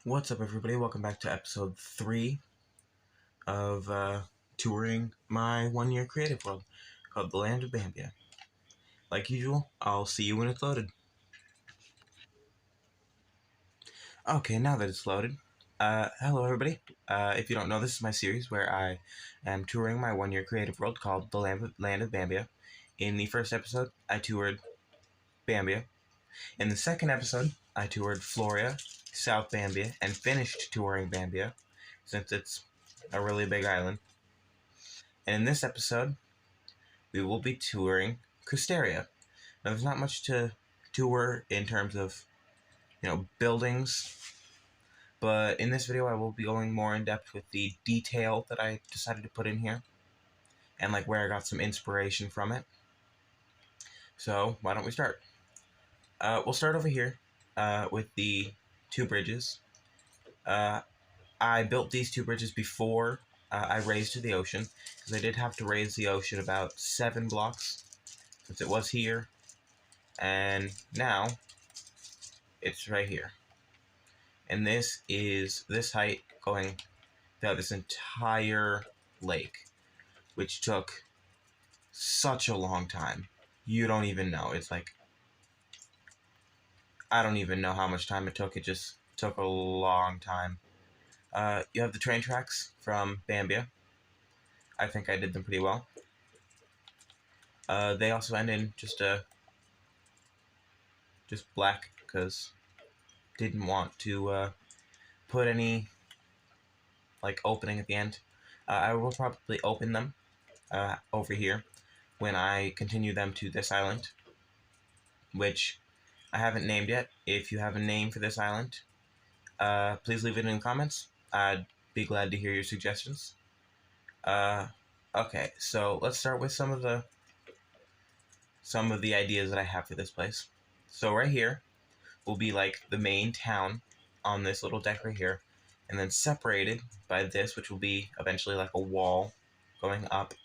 What's up, everybody? Welcome back to episode 3 of touring my one-year creative world called the Land of Bambia. Like usual, I'll see you when it's loaded. Okay, now that it's loaded, hello everybody. If you don't know, this is my series where I am touring my one-year creative world called the Land of Bambia. In the first episode, I toured Bambia. In the second episode, I toured Floria, South Bambia, and finished touring Bambia, since it's a really big island. And in this episode, we will be touring Cristaria. Now, there's not much to tour in terms of, buildings, but in this video I will be going more in depth with the detail that I decided to put in here, and like where I got some inspiration from it. So, why don't we start? We'll start over here with the two bridges. I built these two bridges before I raised to the ocean, because I did have to raise the ocean about 7 blocks, since it was here, and now it's right here. And this is this height going down this entire lake, which took such a long time. You don't even know. It's like, I don't even know how much time it took. It just took a long time. You have the train tracks from Bambia. I think I did them pretty well. They also end in just black, because didn't want to put any like opening at the end. I will probably open them over here when I continue them to this island, which I haven't named yet. If you have a name for this island, please leave it in the comments. I'd be glad to hear your suggestions. Okay, so let's start with some of the ideas that I have for this place. So right here will be like the main town on this little deck right here, and then separated by this, which will be eventually like a wall going up.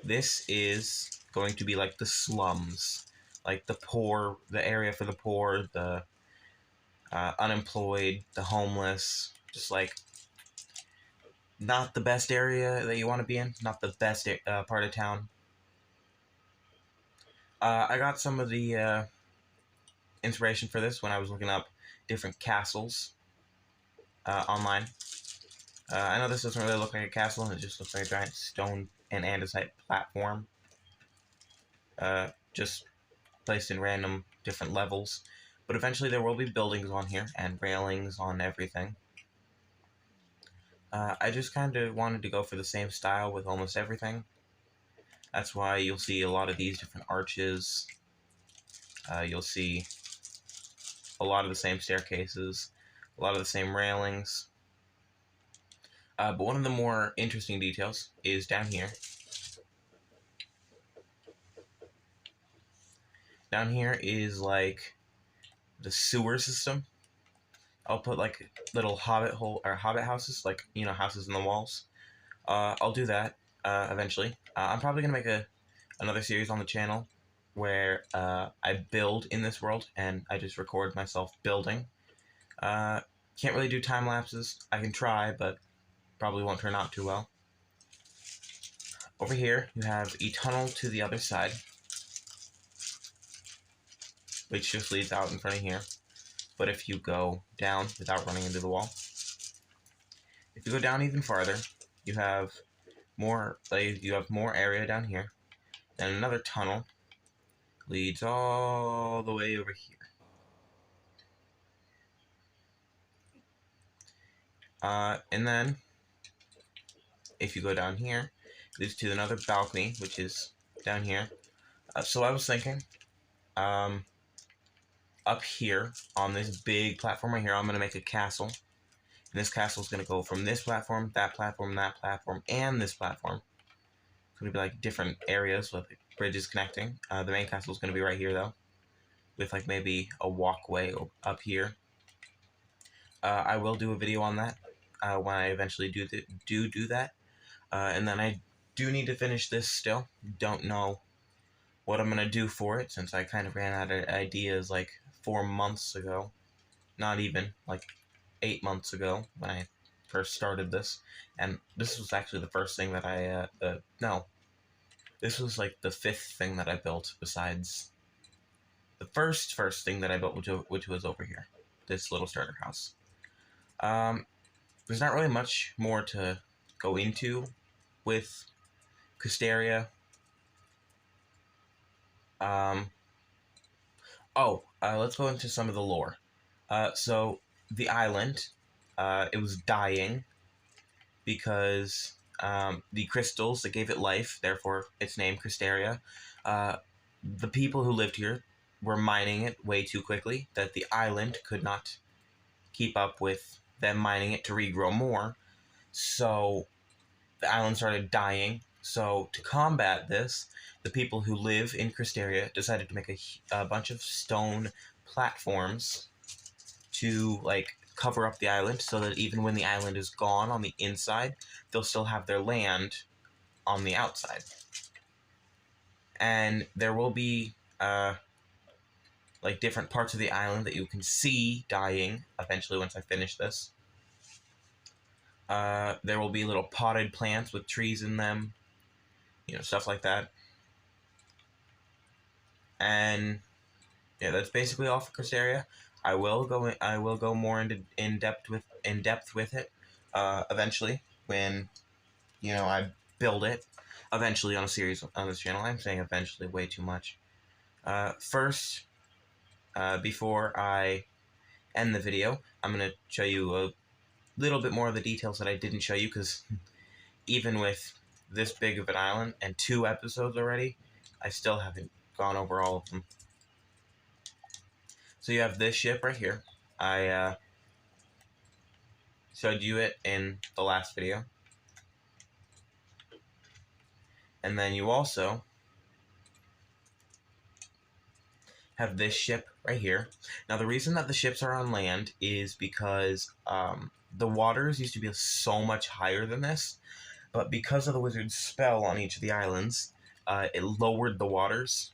This is going to be like the slums, like the poor, the area for the poor, the unemployed, the homeless, just like not the best area that you want to be in, not the best part of town. I got some of the inspiration for this when I was looking up different castles online. I know this doesn't really look like a castle, and it just looks like a giant stone and andesite platform, just placed in random different levels. But eventually there will be buildings on here and railings on everything. I just kind of wanted to go for the same style with almost everything. That's why you'll see a lot of these different arches. You'll see a lot of the same staircases, a lot of the same railings. But one of the more interesting details is down here. Down here is like the sewer system. I'll put like little hobbit houses, like, houses in the walls. I'll do that eventually. I'm probably gonna make another series on the channel where I build in this world and I just record myself building. Can't really do time lapses. I can try, but probably won't turn out too well. Over here, you have a tunnel to the other side, which just leads out in front of here. But if you go down without running into the wall, if you go down even farther, you have more area down here. Then another tunnel leads all the way over here. And then, if you go down here, it leads to another balcony, which is down here. So I was thinking, up here, on this big platform right here, I'm going to make a castle. And this castle is going to go from this platform, that platform, and this platform. It's going to be like different areas with bridges connecting. The main castle is going to be right here, though, with like maybe a walkway up here. I will do a video on that when I eventually do that. And then I do need to finish this still. Don't know what I'm going to do for it, since I kind of ran out of ideas like 4 months ago. Not even, like 8 months ago when I first started this, and this was actually the first thing that no, this was like the 5th thing that I built besides the first thing that I built, which was over here, this little starter house. There's not really much more to go into with Cristaria. Let's go into some of the lore. So the island, it was dying because the crystals that gave it life, therefore its name, Cristaria, the people who lived here were mining it way too quickly, that the island could not keep up with them mining it to regrow more. So the island started dying. So to combat this, the people who live in Cristaria decided to make a bunch of stone platforms to like cover up the island, so that even when the island is gone on the inside, they'll still have their land on the outside. And there will be like different parts of the island that you can see dying eventually once I finish this. There will be little potted plants with trees in them, stuff like that. And yeah, that's basically all for Cristaria. I will go more in depth with it eventually when I build it eventually on a series on this channel. I'm saying eventually way too much. First, before I end the video, I'm gonna show you a little bit more of the details that I didn't show you, because even with this big of an island and 2 episodes already, I still haven't gone over all of them. So you have this ship right here. I showed you it in the last video. And then you also have this ship right here. Now the reason that the ships are on land is because the waters used to be so much higher than this, but because of the wizard's spell on each of the islands, it lowered the waters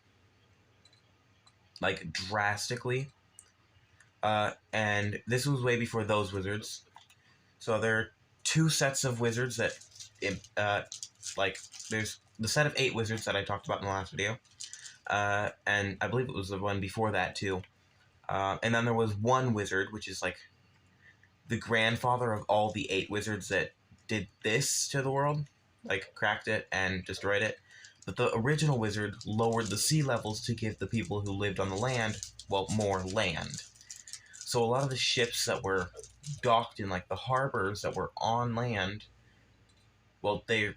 like drastically. And this was way before those wizards. So there are 2 sets of wizards that, there's the set of 8 wizards that I talked about in the last video, and I believe it was the one before that too. And then there was 1 wizard, which is like the grandfather of all the 8 wizards that did this to the world, like cracked it and destroyed it. But the original wizard lowered the sea levels to give the people who lived on the land, well, more land. So a lot of the ships that were docked in like the harbors that were on land, well, the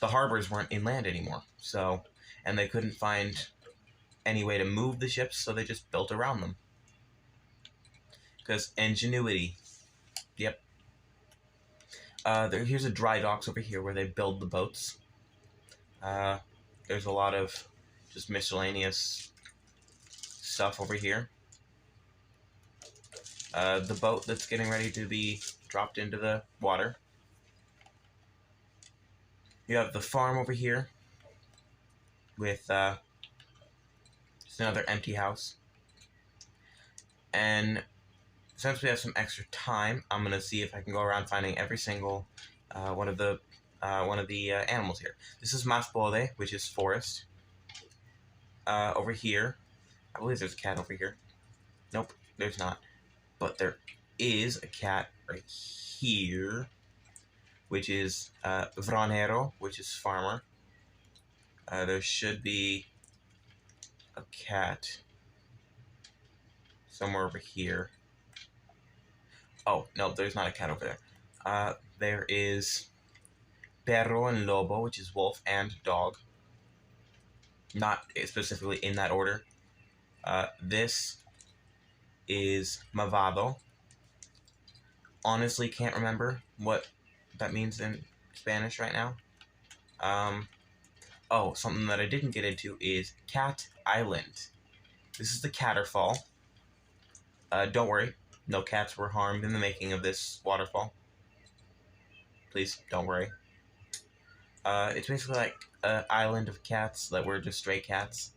harbors weren't inland anymore. So, and they couldn't find any way to move the ships, so they just built around them. Because ingenuity. Yep. Here's a dry docks over here where they build the boats. There's a lot of just miscellaneous stuff over here. The boat that's getting ready to be dropped into the water. You have the farm over here with just another empty house. And since we have some extra time, I'm gonna see if I can go around finding every single one of the animals here. This is Mas Bode, which is forest. Over here, I believe there's a cat over here. Nope, there's not. But there is a cat right here, which is Vranero, which is farmer. There should be a cat somewhere over here. Oh, no, there's not a cat over there. There is Perro and Lobo, which is wolf and dog. Not specifically in that order. This is Mavado. Honestly, can't remember what that means in Spanish right now. Oh, something that I didn't get into is Cat Island. This is the Catterfall. Don't worry, no cats were harmed in the making of this waterfall. Please, don't worry. It's basically like an island of cats that were just stray cats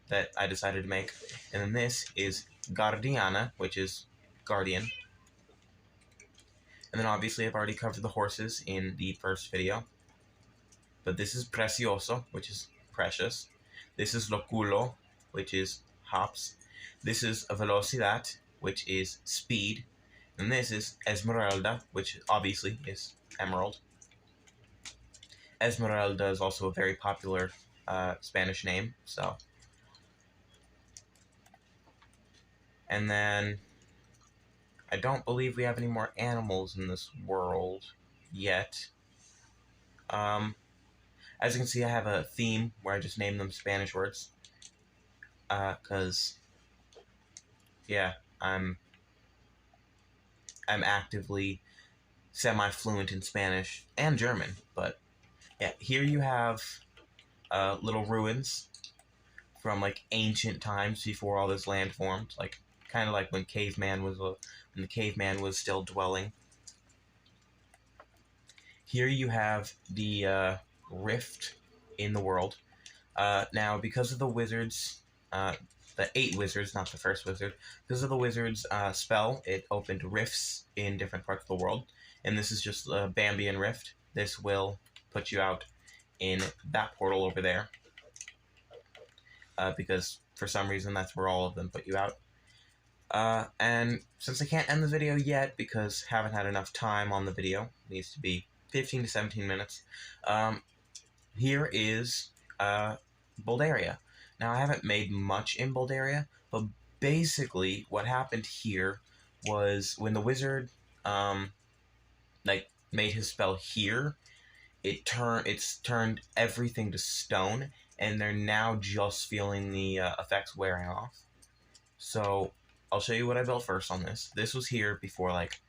that I decided to make. And then this is Guardiana, which is guardian. And then obviously I've already covered the horses in the first video. But this is precioso, which is precious. This is loculo, which is hops. This is velocidad, which is speed. And this is esmeralda, which obviously is emerald. Esmeralda is also a very popular Spanish name, so. And then I don't believe we have any more animals in this world yet. As you can see, I have a theme where I just name them Spanish words. Because, yeah, I'm actively semi-fluent in Spanish and German. But, yeah, here you have little ruins from, like, ancient times before all this land formed. Like, kind of like when the caveman was still dwelling. Here you have the rift in the world. Now, because of the wizards, the 8 wizards, not the first wizard, because of the wizard's spell, it opened rifts in different parts of the world. And this is just a Bambian rift. This will put you out in that portal over there. Because for some reason that's where all of them put you out. And since I can't end the video yet because haven't had enough time on the video, it needs to be 15 to 17 minutes, here is Bouldaria. Now, I haven't made much in Bouldaria, but basically what happened here was when the wizard made his spell here, it's turned everything to stone, and they're now just feeling the effects wearing off. So I'll show you what I built first on this. This was here before, like,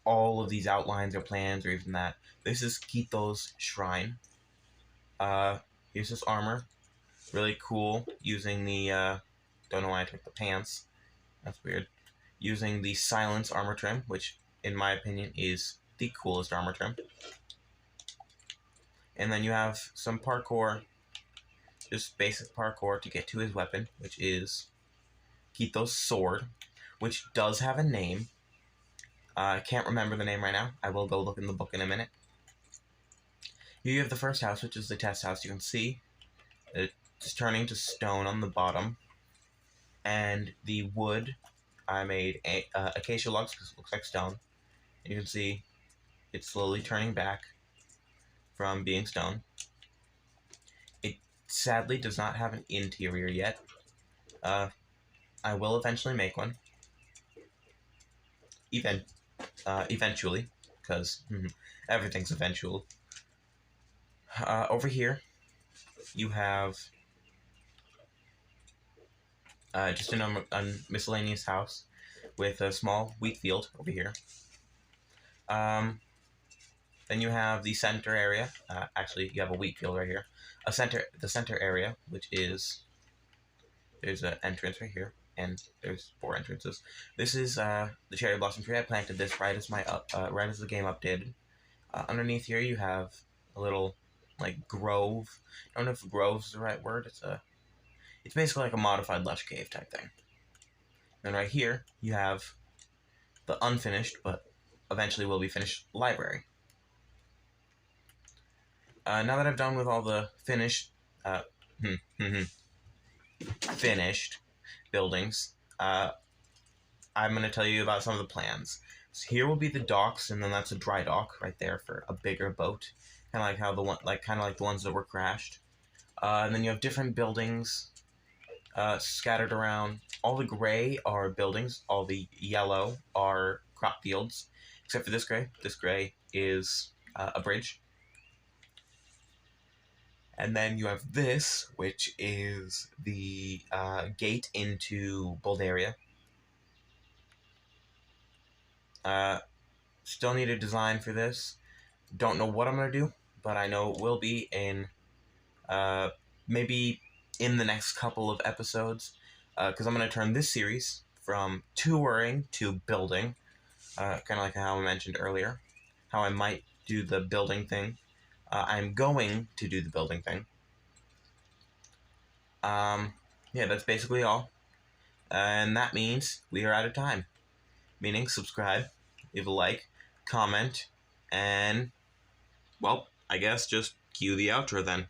all of these outlines or plans or even that. This is Quito's shrine. Here's this armor. Really cool, using the, don't know why I took the pants. That's weird. Using the silence armor trim, which, in my opinion, is the coolest armor trim. And then you have some parkour, just basic parkour to get to his weapon, which is Quito's sword, which does have a name. I can't remember the name right now. I will go look in the book in a minute. Here you have the first house, which is the test house. You can see it's turning to stone on the bottom. And the wood, I made acacia logs because it looks like stone. And you can see it's slowly turning back from being stone. It sadly does not have an interior yet. I will eventually make one. Eventually, because everything's eventual. Over here, you have just a miscellaneous house with a small wheat field over here. Then you have the center area. Actually, you have a wheat field right here. The center area, which is, there's an entrance right here, and there's 4 entrances. This is the cherry blossom tree. I planted this right as the game updated. Underneath here, you have a little, like, grove. I don't know if grove is the right word. It's basically like a modified lush cave type thing. And right here, you have the unfinished, but eventually will be finished, library. Now that I've done with all the finished buildings, I'm going to tell you about some of the plans. So here will be the docks, and then that's a dry dock right there for a bigger boat, kind of like how the ones that were crashed. And then you have different buildings scattered around. All the gray are buildings. All the yellow are crop fields, except for this gray. This gray is a bridge. And then you have this, which is the gate into Bouldaria. Still need a design for this. Don't know what I'm going to do, but I know it will be in maybe in the next couple of episodes, because I'm going to turn this series from touring to building, kind of like how I mentioned earlier, how I might do the building thing. I'm going to do the building thing. Yeah, that's basically all. And that means we are out of time. meaning subscribe, leave a like, comment, and, well, I guess just cue the outro then.